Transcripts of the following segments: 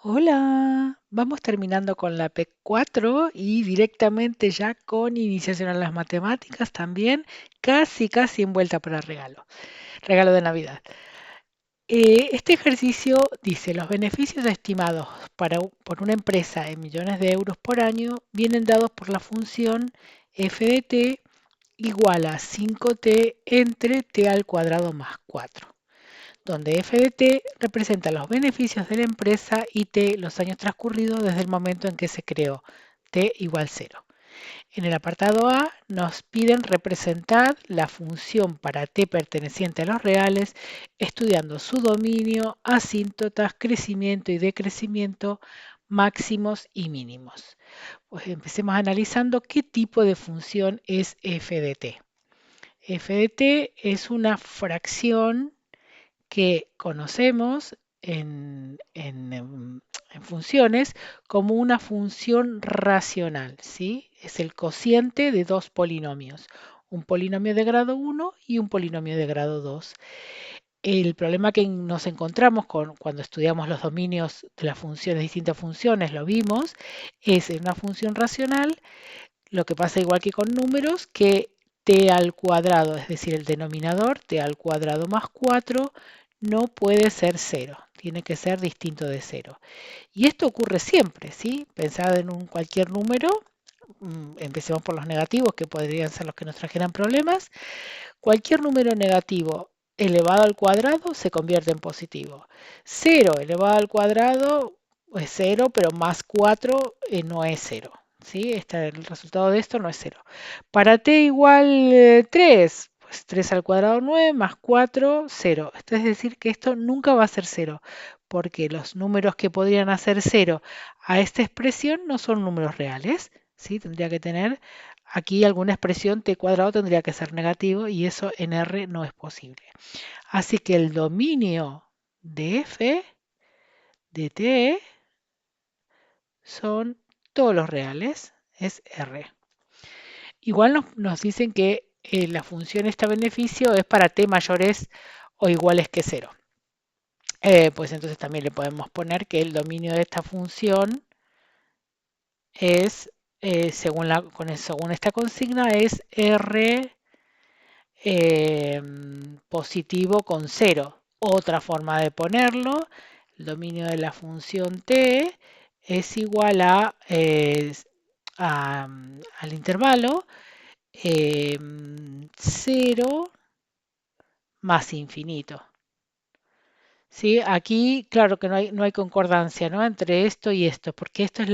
Hola, vamos terminando con la P4 y directamente ya con iniciación a las matemáticas también, casi envuelta para regalo de Navidad. Este ejercicio dice, los beneficios estimados por una empresa en millones de euros por año vienen dados por la función f de t igual a 5t entre t al cuadrado más 4, donde f de t representa los beneficios de la empresa y t los años transcurridos desde el momento en que se creó, t igual 0. En el apartado A nos piden representar la función para t perteneciente a los reales, estudiando su dominio, asíntotas, crecimiento y decrecimiento, máximos y mínimos. Pues empecemos analizando qué tipo de función es f de t. F de t es una fracción que conocemos en funciones como una función racional, ¿sí? Es el cociente de dos polinomios, un polinomio de grado 1 y un polinomio de grado 2. El problema que nos encontramos cuando estudiamos los dominios de las funciones, distintas funciones, lo vimos, es en una función racional, lo que pasa igual que con números, que t al cuadrado, es decir, el denominador, t al cuadrado más 4, no puede ser 0, tiene que ser distinto de 0. Y esto ocurre siempre, ¿sí? Pensad en cualquier número, empecemos por los negativos, que podrían ser los que nos trajeran problemas. Cualquier número negativo elevado al cuadrado se convierte en positivo. 0 elevado al cuadrado es 0, pero más 4 no es 0. ¿Sí? El resultado de esto no es 0. Para t igual 3, pues 3 al cuadrado 9 más 4, 0. Esto es decir que esto nunca va a ser 0, porque los números que podrían hacer 0 a esta expresión no son números reales. ¿Sí? Tendría que tener aquí alguna expresión t cuadrado tendría que ser negativo y eso en R no es posible. Así que el dominio de f de t son todos los reales, es R. Igual nos dicen que la función esta beneficio es para t mayores o iguales que 0. Pues entonces también le podemos poner que el dominio de esta función es, según esta consigna, es R positivo con 0. Otra forma de ponerlo, el dominio de la función t es igual al intervalo 0 más infinito. ¿Sí? Aquí, claro que no hay concordancia, ¿no? Entre esto y esto, porque esto es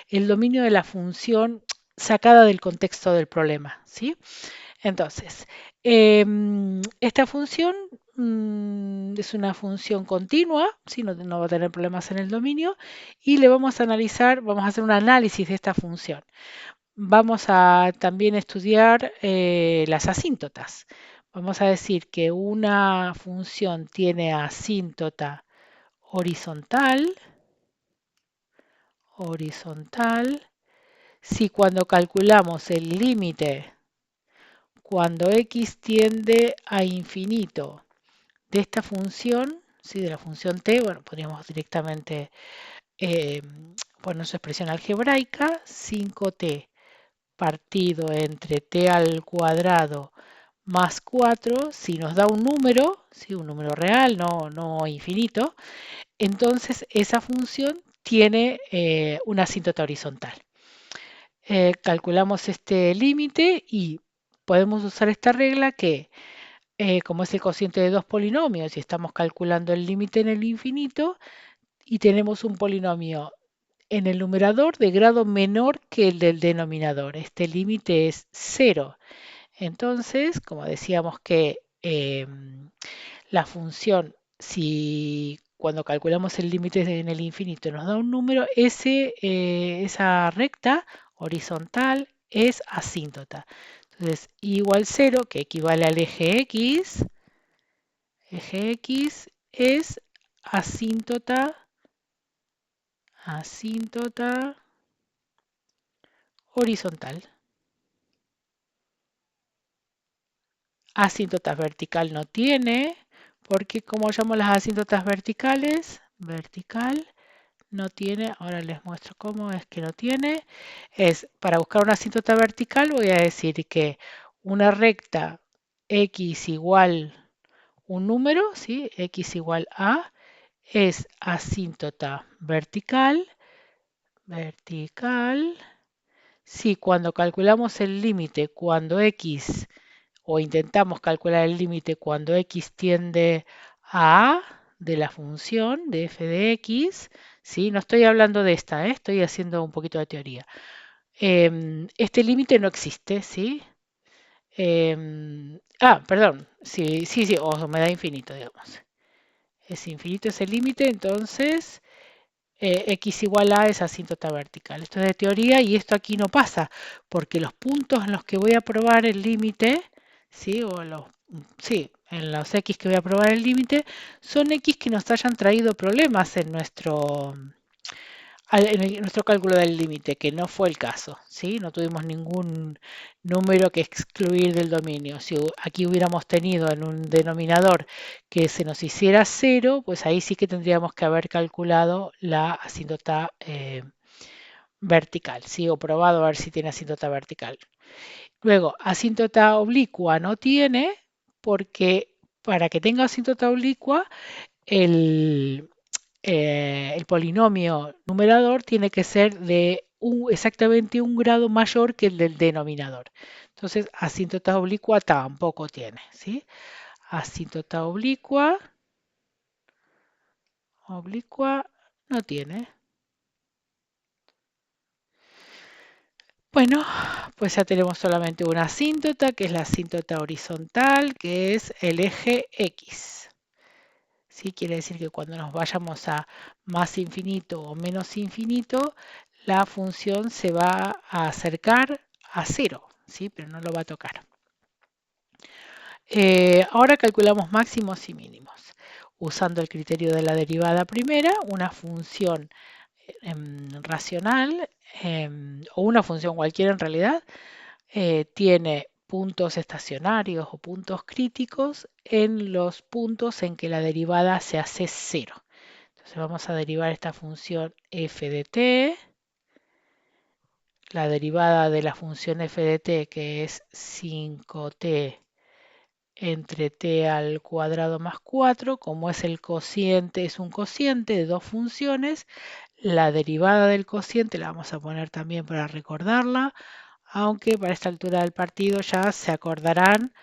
el dominio de la función sacada del contexto del problema. ¿Sí? Entonces, esta función es una función continua, ¿sí? No va a tener problemas en el dominio, y le vamos a analizar, vamos a hacer un análisis de esta función. Vamos a también estudiar las asíntotas. Vamos a decir que una función tiene asíntota horizontal, si cuando calculamos el límite cuando x tiende a infinito de esta función, ¿sí? De la función t, bueno, podríamos directamente eh, poner su expresión algebraica, 5t partido entre t al cuadrado más 4, si nos da un número, ¿sí? Un número real, no infinito, entonces esa función tiene una asíntota horizontal. Calculamos este límite y podemos usar esta regla que como es el cociente de dos polinomios y estamos calculando el límite en el infinito y tenemos un polinomio en el numerador de grado menor que el del denominador. Este límite es 0. Entonces, como decíamos que la función, si cuando calculamos el límite en el infinito nos da un número, esa recta horizontal es asíntota. Entonces, igual 0, que equivale al eje X es asíntota, horizontal. Asíntotas vertical no tiene, porque como llamo las asíntotas verticales, vertical no tiene, ahora les muestro cómo es que no tiene, es para buscar una asíntota vertical voy a decir que una recta x igual un número, ¿sí? X igual a es asíntota vertical, vertical, si cuando calculamos el límite, cuando x, o intentamos calcular el límite cuando x tiende a de la función de f de x, ¿sí? No estoy hablando de esta, estoy haciendo un poquito de teoría. Este límite no existe, ¿sí? Perdón, sí, sí, sí, o me da infinito, digamos. Es infinito ese límite, entonces x igual a es asíntota vertical. Esto es de teoría y esto aquí no pasa, porque los puntos en los que voy a probar el límite, ¿sí? Sí, en los x que voy a probar el límite, son x que nos hayan traído problemas en nuestro cálculo del límite, que no fue el caso, ¿sí? No tuvimos ningún número que excluir del dominio. Si aquí hubiéramos tenido en un denominador que se nos hiciera cero, pues ahí sí que tendríamos que haber calculado la asíntota vertical, ¿sí? O probado a ver si tiene asíntota vertical. Luego, asíntota oblicua no tiene, porque para que tenga asíntota oblicua, el, el polinomio numerador tiene que ser de exactamente un grado mayor que el del denominador. Entonces, asíntota oblicua tampoco tiene, ¿sí? Asíntota oblicua no tiene. Bueno, pues ya tenemos solamente una asíntota, que es la asíntota horizontal, que es el eje X. ¿Sí? Quiere decir que cuando nos vayamos a más infinito o menos infinito, la función se va a acercar a cero, ¿sí? Pero no lo va a tocar. Ahora calculamos máximos y mínimos. Usando el criterio de la derivada primera, una función racional o una función cualquiera en realidad tiene puntos estacionarios o puntos críticos en los puntos en que la derivada se hace cero. Entonces vamos a derivar esta función f de t, la derivada de la función f de t que es 5t entre t al cuadrado más 4, como es el cociente, es un cociente de dos funciones, la derivada del cociente la vamos a poner también para recordarla, aunque para esta altura del partido ya se acordarán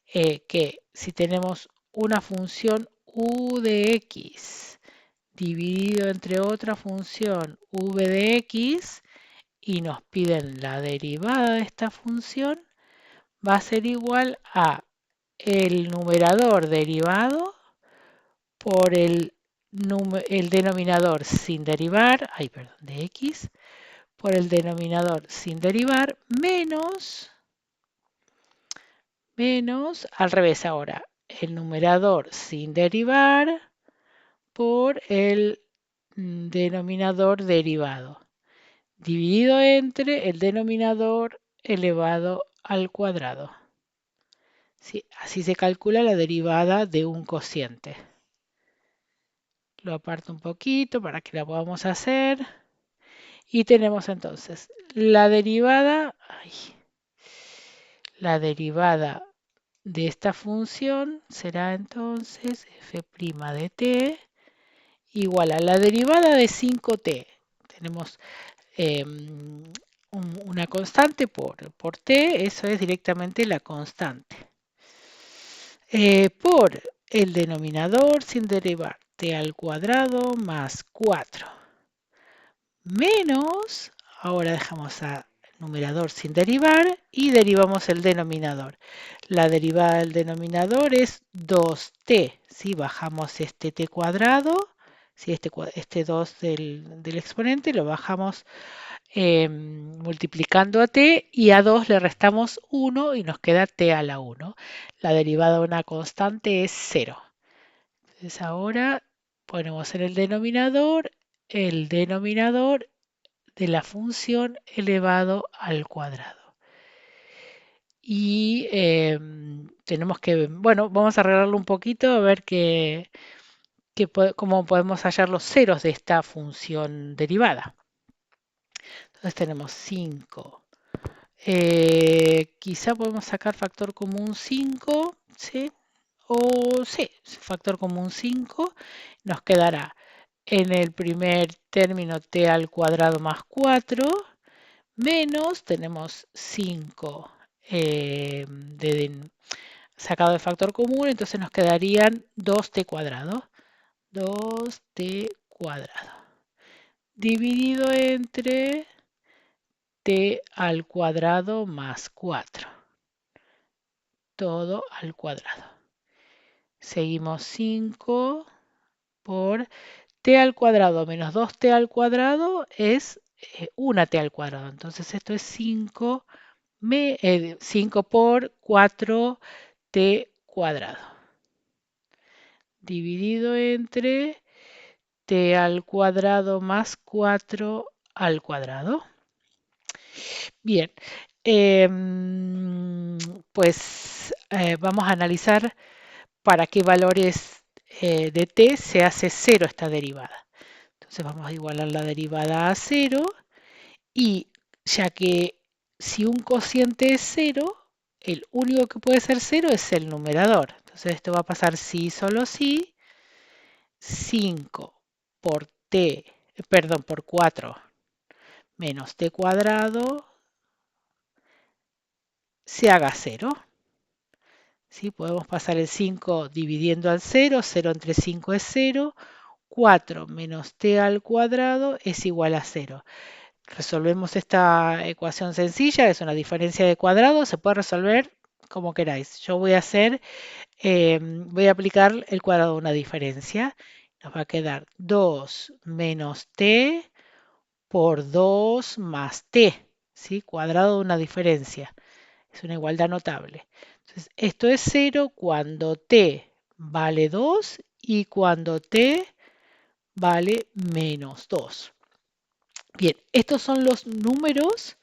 que si tenemos una función u de x dividido entre otra función v de x y nos piden la derivada de esta función, va a ser igual a el numerador derivado por el denominador sin derivar, perdón, de x, por el denominador sin derivar menos, al revés ahora, el numerador sin derivar por el denominador derivado, dividido entre el denominador elevado al cuadrado. ¿Sí? Así se calcula la derivada de un cociente. Lo aparto un poquito para que la podamos hacer. Y tenemos entonces la derivada de esta función será entonces f' de t igual a la derivada de 5t. Tenemos una constante por t, eso es directamente la constante. Por el denominador sin derivar, t al cuadrado más 4 menos, ahora dejamos a numerador sin derivar y derivamos el denominador. La derivada del denominador es 2t. Si bajamos este t cuadrado, si este 2 del exponente lo bajamos multiplicando a t y a 2 le restamos 1 y nos queda t a la 1. La derivada de una constante es 0. Entonces ahora ponemos en el denominador de la función elevado al cuadrado. Y tenemos que, bueno, vamos a arreglarlo un poquito a ver cómo podemos hallar los ceros de esta función derivada. Entonces tenemos 5. Quizá podemos sacar factor común 5, ¿sí? O sí, factor común 5. Nos quedará en el primer término t al cuadrado más 4, menos, tenemos 5 sacado de factor común, entonces nos quedarían 2t cuadrado. 2t cuadrado. Dividido entre t al cuadrado más 4. Todo al cuadrado. Seguimos 5 por t al cuadrado menos 2t al cuadrado es 1t al cuadrado. Entonces esto es 5, 5 por 4t cuadrado. Dividido entre t al cuadrado más 4 al cuadrado. Bien, pues vamos a analizar para qué valores de t se hace 0 esta derivada. Entonces vamos a igualar la derivada a 0 y ya que si un cociente es 0, el único que puede ser 0 es el numerador. Entonces esto va a pasar sí, solo sí. 5 por t, perdón, por 4 menos t cuadrado se haga 0. ¿Sí? Podemos pasar el 5 dividiendo al 0, 0 entre 5 es 0, 4 menos t al cuadrado es igual a 0. Resolvemos esta ecuación sencilla, es una diferencia de cuadrados, se puede resolver como queráis. Yo voy a voy a aplicar el cuadrado de una diferencia. Nos va a quedar 2 menos t por 2 más t, ¿sí? Cuadrado de una diferencia. Es una igualdad notable. Entonces, esto es 0 cuando t vale 2 y cuando t vale menos 2. Bien, estos son los números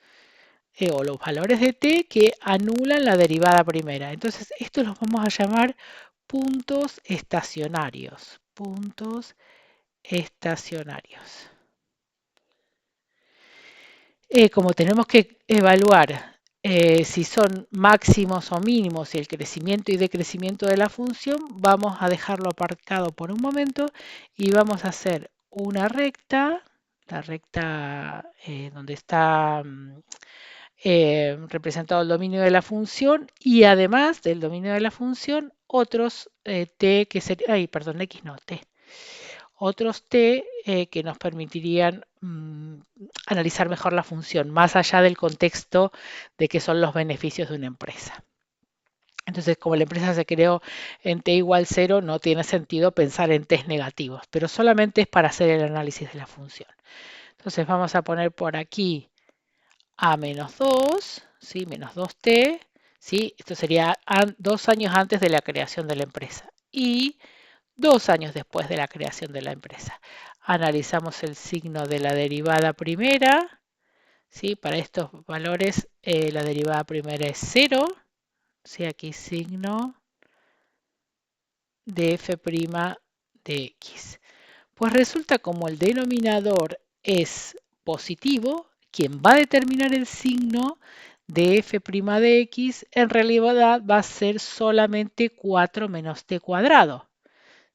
o los valores de t que anulan la derivada primera. Entonces, estos los vamos a llamar puntos estacionarios. Puntos estacionarios. Como tenemos que evaluar si son máximos o mínimos y el crecimiento y decrecimiento de la función, vamos a dejarlo aparcado por un momento y vamos a hacer una recta, la recta donde está representado el dominio de la función y además del dominio de la función otros t que serían, ay, perdón, x no, t, otros t que nos permitirían analizar mejor la función, más allá del contexto de qué son los beneficios de una empresa. Entonces, como la empresa se creó en t igual 0, no tiene sentido pensar en t's negativos, pero solamente es para hacer el análisis de la función. Entonces, vamos a poner por aquí a menos 2, ¿sí? Menos 2t, ¿sí? Esto sería 2 años antes de la creación de la empresa. Y 2 años después de la creación de la empresa. Analizamos el signo de la derivada primera. ¿Sí? Para estos valores la derivada primera es 0. ¿Sí? Aquí signo de f' de x. Pues resulta como el denominador es positivo, quien va a determinar el signo de f' de x en realidad va a ser solamente 4 menos t cuadrado.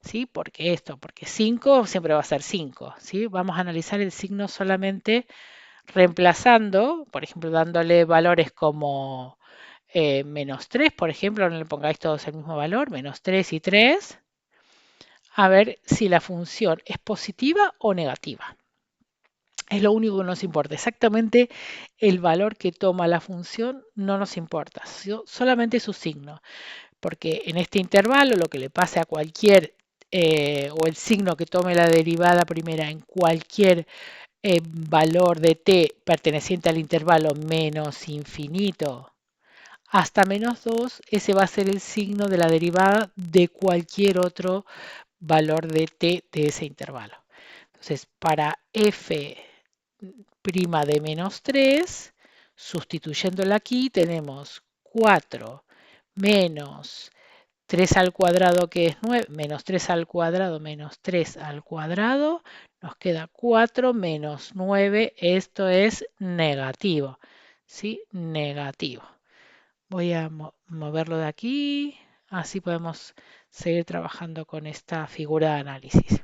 ¿Sí? Porque esto, porque 5 siempre va a ser 5, ¿sí? Vamos a analizar el signo solamente reemplazando, por ejemplo, dándole valores como menos 3, por ejemplo, no le pongáis todos el mismo valor, menos 3 y 3, a ver si la función es positiva o negativa. Es lo único que nos importa. Exactamente el valor que toma la función no nos importa, solamente su signo. Porque en este intervalo lo que le pase a cualquier, o el signo que tome la derivada primera en cualquier valor de t perteneciente al intervalo menos infinito hasta menos 2, ese va a ser el signo de la derivada de cualquier otro valor de t de ese intervalo. Entonces, para f' de menos 3, sustituyéndola aquí, tenemos 4 menos 3 al cuadrado que es 9, menos 3 al cuadrado menos 3 al cuadrado, nos queda 4 menos 9, esto es negativo, ¿sí? Negativo. Voy a moverlo de aquí, así podemos seguir trabajando con esta figura de análisis.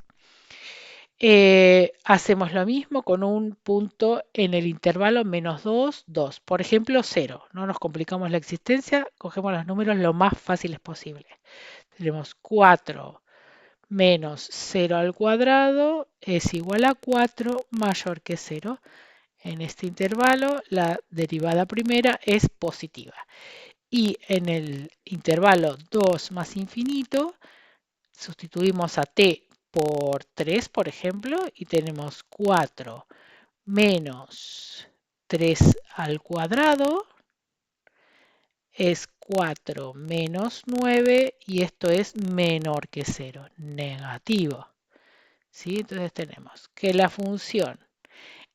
Hacemos lo mismo con un punto en el intervalo menos 2, 2. Por ejemplo, 0. No nos complicamos la existencia, cogemos los números lo más fáciles posible. Tenemos 4 menos 0 al cuadrado es igual a 4 mayor que 0. En este intervalo la derivada primera es positiva. Y en el intervalo 2 más infinito, sustituimos a t por 3, por ejemplo, y tenemos 4 menos 3 al cuadrado es 4 menos 9 y esto es menor que 0, negativo. ¿Sí? Entonces tenemos que la función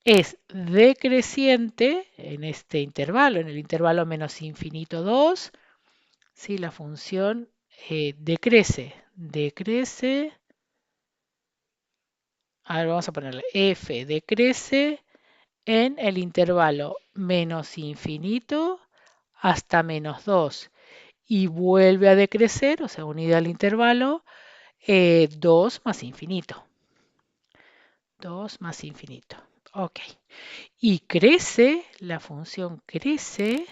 es decreciente en este intervalo, en el intervalo menos infinito 2, ¿sí? La función decrece, ahora vamos a ponerle f decrece en el intervalo menos infinito hasta menos 2 y vuelve a decrecer, o sea, unida al intervalo 2 más infinito. 2 más infinito. Ok. Y crece, la función crece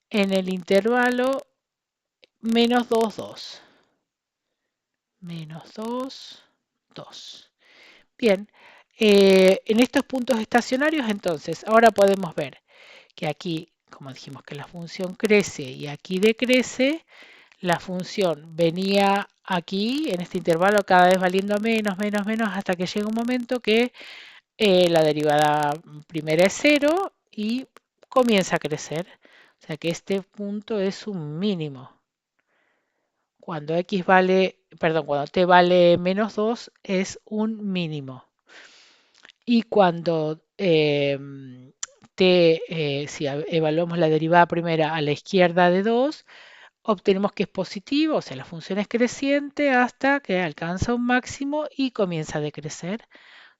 en el intervalo menos 2, 2. Menos 2, 2. Bien, en estos puntos estacionarios, entonces, ahora podemos ver que aquí, como dijimos que la función crece y aquí decrece, la función venía aquí en este intervalo cada vez valiendo menos, menos, menos, hasta que llega un momento que la derivada primera es 0 y comienza a crecer. O sea que este punto es un mínimo. Cuando x vale, perdón, cuando t vale menos 2 es un mínimo. Y cuando si evaluamos la derivada primera a la izquierda de 2, obtenemos que es positivo, o sea, la función es creciente hasta que alcanza un máximo y comienza a decrecer.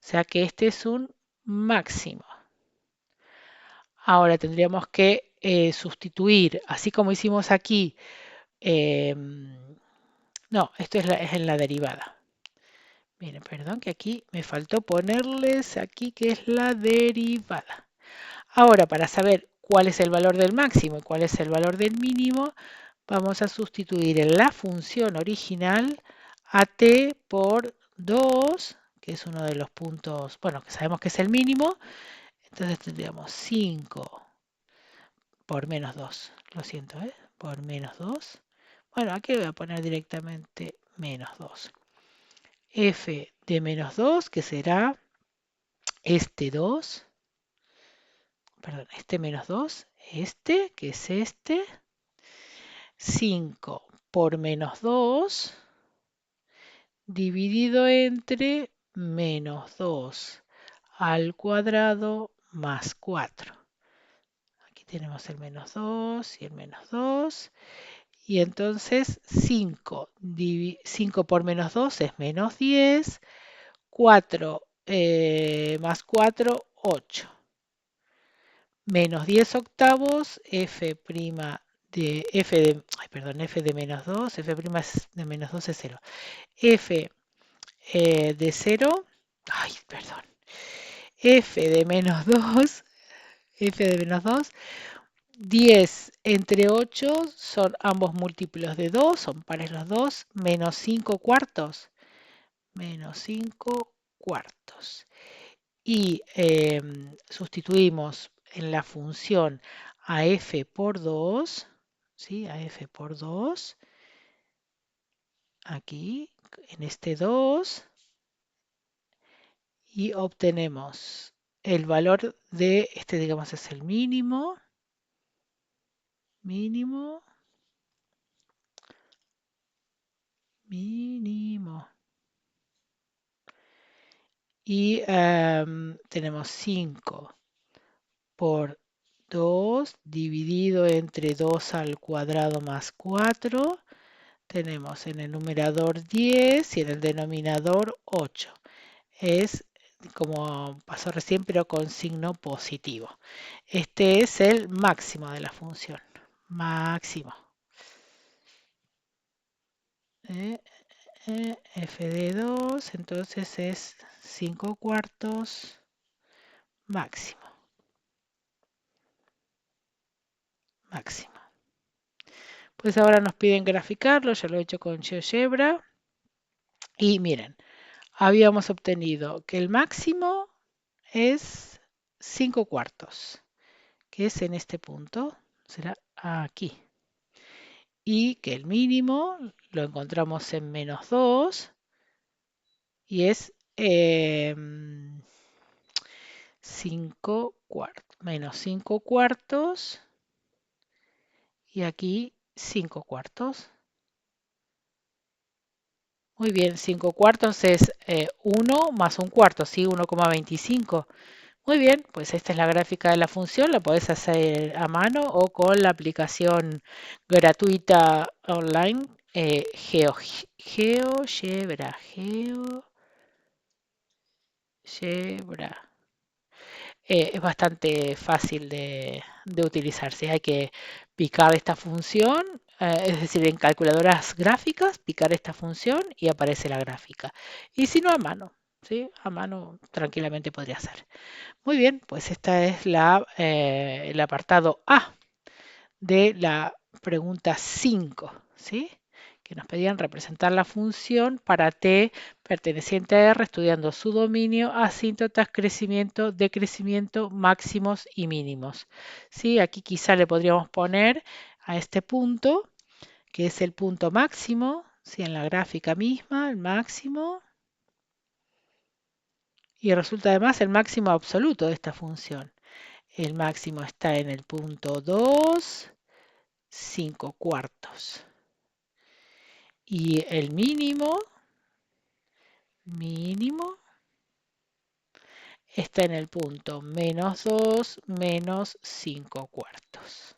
O sea que este es un máximo. Ahora tendríamos que sustituir, así como hicimos aquí, no, esto es en la derivada. Miren, perdón, que aquí me faltó ponerles aquí que es la derivada. Ahora, para saber cuál es el valor del máximo y cuál es el valor del mínimo, vamos a sustituir en la función original a t por 2, que es uno de los puntos, bueno, que sabemos que es el mínimo. Entonces tendríamos 5 por menos 2. Lo siento, ¿eh? Por menos 2. Bueno, aquí voy a poner directamente menos 2. F de menos 2, que será este 2, perdón, este menos 2, este, que es este, 5 por menos 2, dividido entre menos 2 al cuadrado más 4. Aquí tenemos el menos 2 y el menos 2. Y entonces 5 por menos 2 es menos 10. 4 más 4, 8. Menos 10 octavos, f de menos 2, f' de menos 2 es 0. F de 0, ay, perdón, f de menos 2, f de menos 2, 10 entre 8 son ambos múltiplos de 2, son pares los dos, menos 5 cuartos, menos 5 cuartos. Y sustituimos en la función a f por 2, ¿sí? A f por 2, aquí en este 2, y obtenemos el valor de, este digamos es el mínimo, mínimo, mínimo. Y tenemos 5 por 2 dividido entre 2 al cuadrado más 4. Tenemos en el numerador 10 y en el denominador 8. Es como pasó recién, pero con signo positivo. Este es el máximo de la función. Máximo. Eh, F de 2, entonces es 5 cuartos máximo. Máximo. Pues ahora nos piden graficarlo, ya lo he hecho con GeoGebra. Y miren, habíamos obtenido que el máximo es 5 cuartos, que es en este punto, será aquí. Y que el mínimo lo encontramos en menos 2 y es 5 cuartos, menos 5 cuartos y aquí 5 cuartos. Muy bien, 5 cuartos es 1 más un cuarto, ¿sí? 1,25. Muy bien, pues esta es la gráfica de la función, la podés hacer a mano o con la aplicación gratuita online GeoGebra. Es bastante fácil de utilizar. ¿Sí? Hay que picar esta función, es decir, en calculadoras gráficas, picar esta función y aparece la gráfica. Y si no, a mano. ¿Sí? A mano tranquilamente podría ser. Muy bien, pues esta es el apartado A de la pregunta 5, ¿sí? Que nos pedían representar la función para t perteneciente a R, estudiando su dominio, asíntotas, crecimiento, decrecimiento, máximos y mínimos. ¿Sí? Aquí quizá le podríamos poner a este punto, que es el punto máximo, ¿sí? En la gráfica misma, el máximo, y resulta además el máximo absoluto de esta función. El máximo está en el punto 2, 5 cuartos. Y el mínimo está en el punto menos 2 menos 5 cuartos.